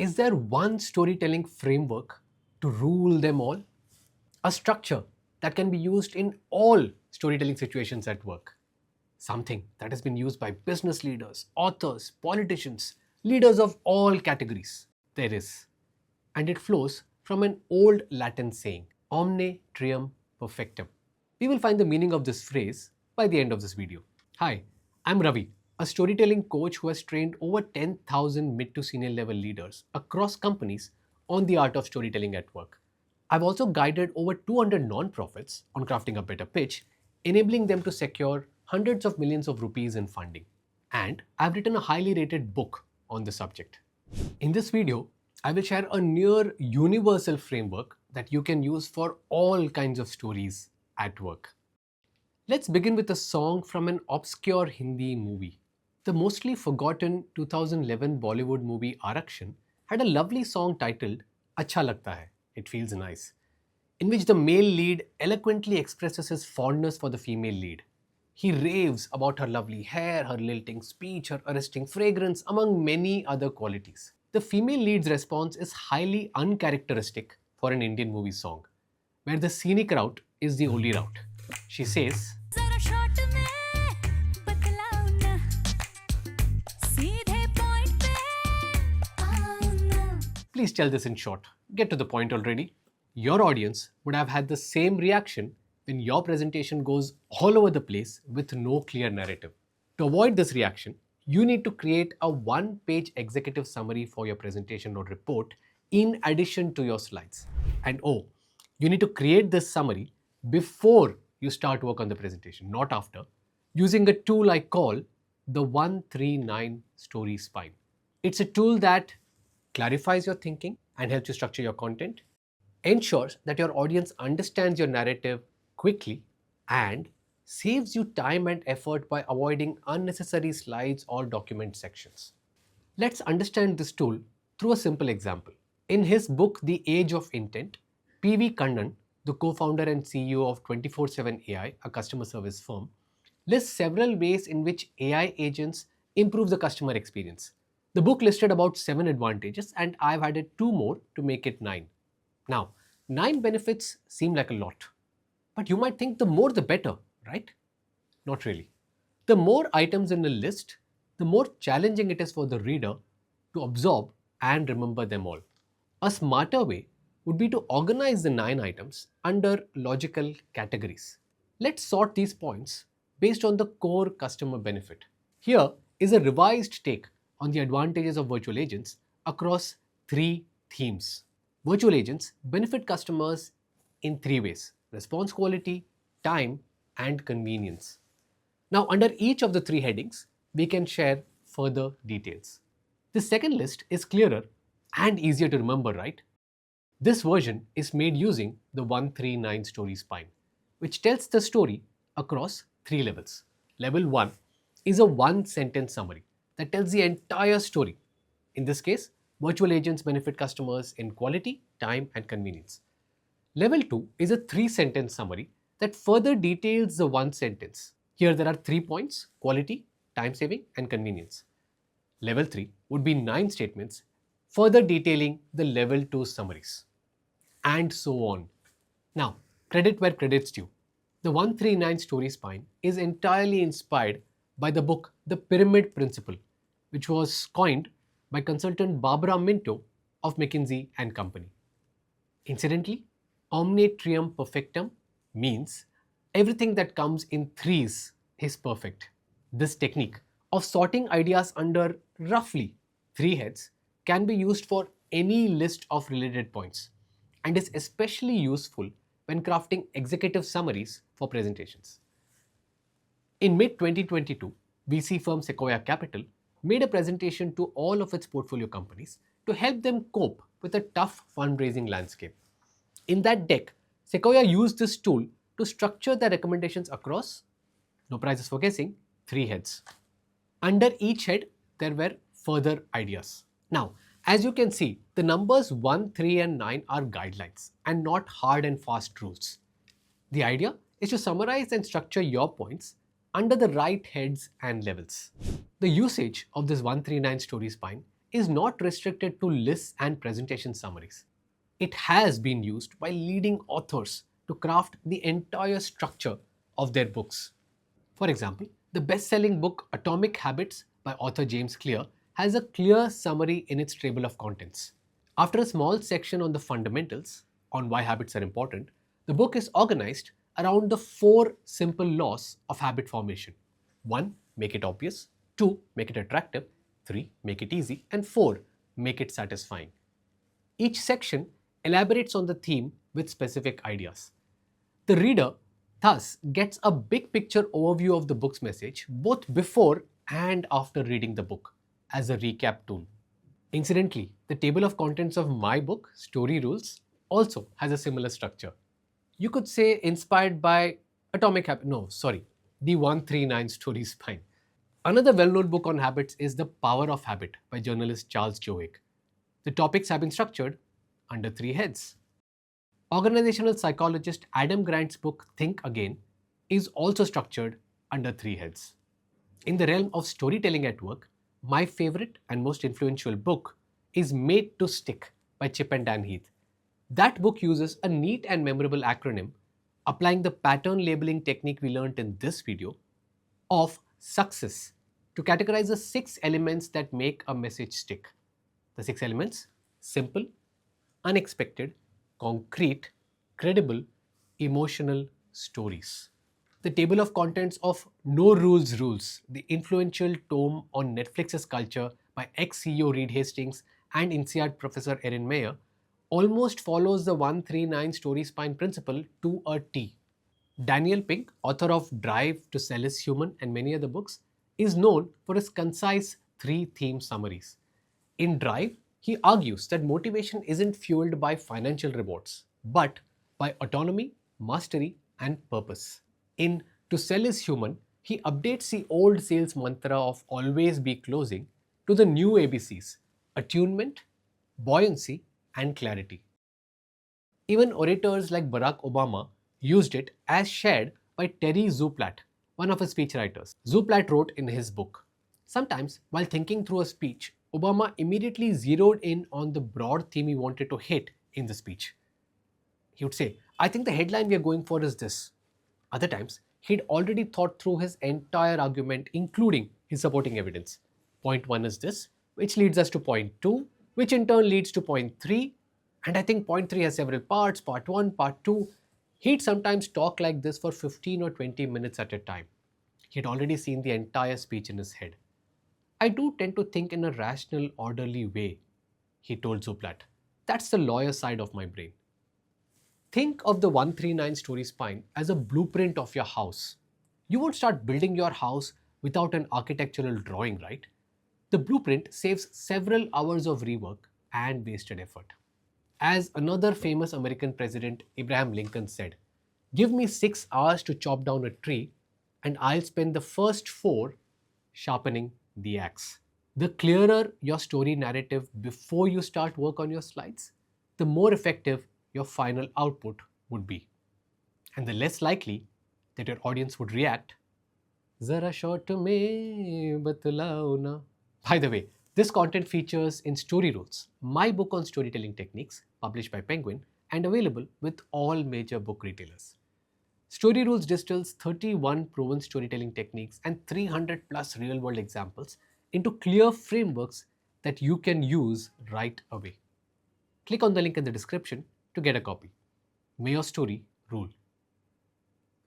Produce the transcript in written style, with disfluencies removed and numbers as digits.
Is there one storytelling framework to rule them all? A structure that can be used in all storytelling situations at work. Something that has been used by business leaders, authors, politicians, leaders of all categories. There is. And it flows from an old Latin saying, omne trium perfectum. We will find the meaning of this phrase by the end of this video. Hi, I'm Ravi, a storytelling coach who has trained over 10,000 mid to senior level leaders across companies on the art of storytelling at work. I've also guided over 200 nonprofits on crafting a better pitch, enabling them to secure hundreds of millions of rupees in funding. And I've written a highly rated book on the subject. In this video, I will share a near universal framework that you can use for all kinds of stories at work. Let's begin with a song from an obscure Hindi movie. The mostly forgotten 2011 Bollywood movie Arakshan had a lovely song titled Acha Lagta Hai, It Feels Nice, in which the male lead eloquently expresses his fondness for the female lead. He raves about her lovely hair, her lilting speech, her arresting fragrance, among many other qualities. The female lead's response is highly uncharacteristic for an Indian movie song, where the scenic route is the only route. She says, जरा short में बतलाओ ना सीधे point पे आओ ना please tell this in short. Get to the point already. Your audience would have had the same reaction when your presentation goes all over the place with no clear narrative. To avoid this reaction, you need to create a one-page executive summary for your presentation or report in addition to your slides. And oh, you need to create this summary before you start work on the presentation, not after, using a tool I call the 139 Story Spine. It's a tool that clarifies your thinking and helps you structure your content, ensures that your audience understands your narrative quickly, and saves you time and effort by avoiding unnecessary slides or document sections. Let's understand this tool through a simple example. In his book, The Age of Intent, P.V. Kannan, the co-founder and CEO of 24/7 AI, a customer service firm, lists several ways in which AI agents improve the customer experience. The book listed about 7 advantages, and I've added 2 more to make it 9. Now, 9 benefits seem like a lot, but you might think the more the better, right? Not really. The more items in a list, the more challenging it is for the reader to absorb and remember them all. A smarter way would be to organize the 9 items under logical categories. Let's sort these points based on the core customer benefit. Here is a revised take on the advantages of virtual agents across 3 themes. Virtual agents benefit customers in 3 ways: response quality, time, and convenience. Now, under each of the 3 headings, we can share further details. The second list is clearer and easier to remember, right? This version is made using the 139 Story Spine, which tells the story across 3 levels. Level 1 is a 1-sentence summary that tells the entire story. In this case, virtual agents benefit customers in quality, time, and convenience. Level 2 is a 3-sentence summary that further details the 1 sentence. Here there are 3 points: quality, time saving, and convenience. Level 3 would be 9 statements, further detailing the level 2 summaries. And so on. Now, credit where credit's due. The 139 Story Spine is entirely inspired by the book The Pyramid Principle, which was coined by consultant Barbara Minto of McKinsey and Company. Incidentally, omne trium perfectum means everything that comes in threes is perfect. This technique of sorting ideas under roughly 3 heads can be used for any list of related points and is especially useful when crafting executive summaries for presentations. In mid-2022, VC firm Sequoia Capital made a presentation to all of its portfolio companies to help them cope with a tough fundraising landscape. In that deck, Sequoia used this tool to structure their recommendations across, no prizes for guessing, 3 heads. Under each head, there were further ideas. Now, as you can see, the numbers 1, 3, and 9 are guidelines and not hard and fast rules. The idea is to summarize and structure your points under the right heads and levels. The usage of this 139 Story Spine is not restricted to lists and presentation summaries. It has been used by leading authors to craft the entire structure of their books. For example, the best selling book Atomic Habits by author James Clear has a clear summary in its table of contents. After a small section on the fundamentals, on why habits are important, the book is organized around the four simple laws of habit formation. 1. Make it obvious. 2. Make it attractive. 3. Make it easy. And 4. Make it satisfying. Each section elaborates on the theme with specific ideas. The reader thus gets a big picture overview of the book's message both before and after reading the book as a recap tool. Incidentally, the table of contents of my book, Story Rules, also has a similar structure. You could say inspired by the 139 Story Spine. Another well-known book on habits is The Power of Habit by journalist Charles Jowick. The topics have been structured under three heads. Organizational psychologist Adam Grant's book Think Again is also structured under three heads. In the realm of storytelling at work, my favorite and most influential book is Made to Stick by Chip and Dan Heath. That book uses a neat and memorable acronym applying the pattern labeling technique we learned in this video of success to categorize the 6 elements that make a message stick. The 6 elements: simple, unexpected, concrete, credible, emotional, stories. The table of contents of No Rules Rules, the influential tome on Netflix's culture by ex-CEO Reed Hastings and INSEAD professor Erin Meyer, almost follows the 139 Story Spine principle to a T. Daniel Pink, author of Drive to Sell is Human and many other books, is known for his concise 3-theme summaries. In Drive, he argues that motivation isn't fueled by financial rewards, but by autonomy, mastery, and purpose. In To Sell is Human, he updates the old sales mantra of always be closing to the new ABCs: attunement, buoyancy, and clarity. Even orators like Barack Obama used it, as shared by Terry Zuplat, one of his speechwriters. Zuplat wrote in his book, sometimes while thinking through a speech, Obama immediately zeroed in on the broad theme he wanted to hit in the speech. He would say, I think the headline we are going for is this. Other times, he'd already thought through his entire argument, including his supporting evidence. Point 1 is this, which leads us to point 2, which in turn leads to point 3. And I think point 3 has several parts, part 1, part 2. He'd sometimes talk like this for 15 or 20 minutes at a time. He'd already seen the entire speech in his head. I do tend to think in a rational, orderly way, he told Zuplat. That's the lawyer side of my brain. Think of the 139 Story Spine as a blueprint of your house. You won't start building your house without an architectural drawing, right? The blueprint saves several hours of rework and wasted effort. As another famous American president, Abraham Lincoln, said, give me 6 hours to chop down a tree and I'll spend the first 4 sharpening the axe. The clearer your story narrative before you start work on your slides, the more effective your final output would be. And the less likely that your audience would react, Zara short mein batlao na. By the way, this content features in Story Rules, my book on storytelling techniques, published by Penguin and available with all major book retailers. Story Rules distills 31 proven storytelling techniques and 300 plus real-world examples into clear frameworks that you can use right away. Click on the link in the description to get a copy. May your story rule.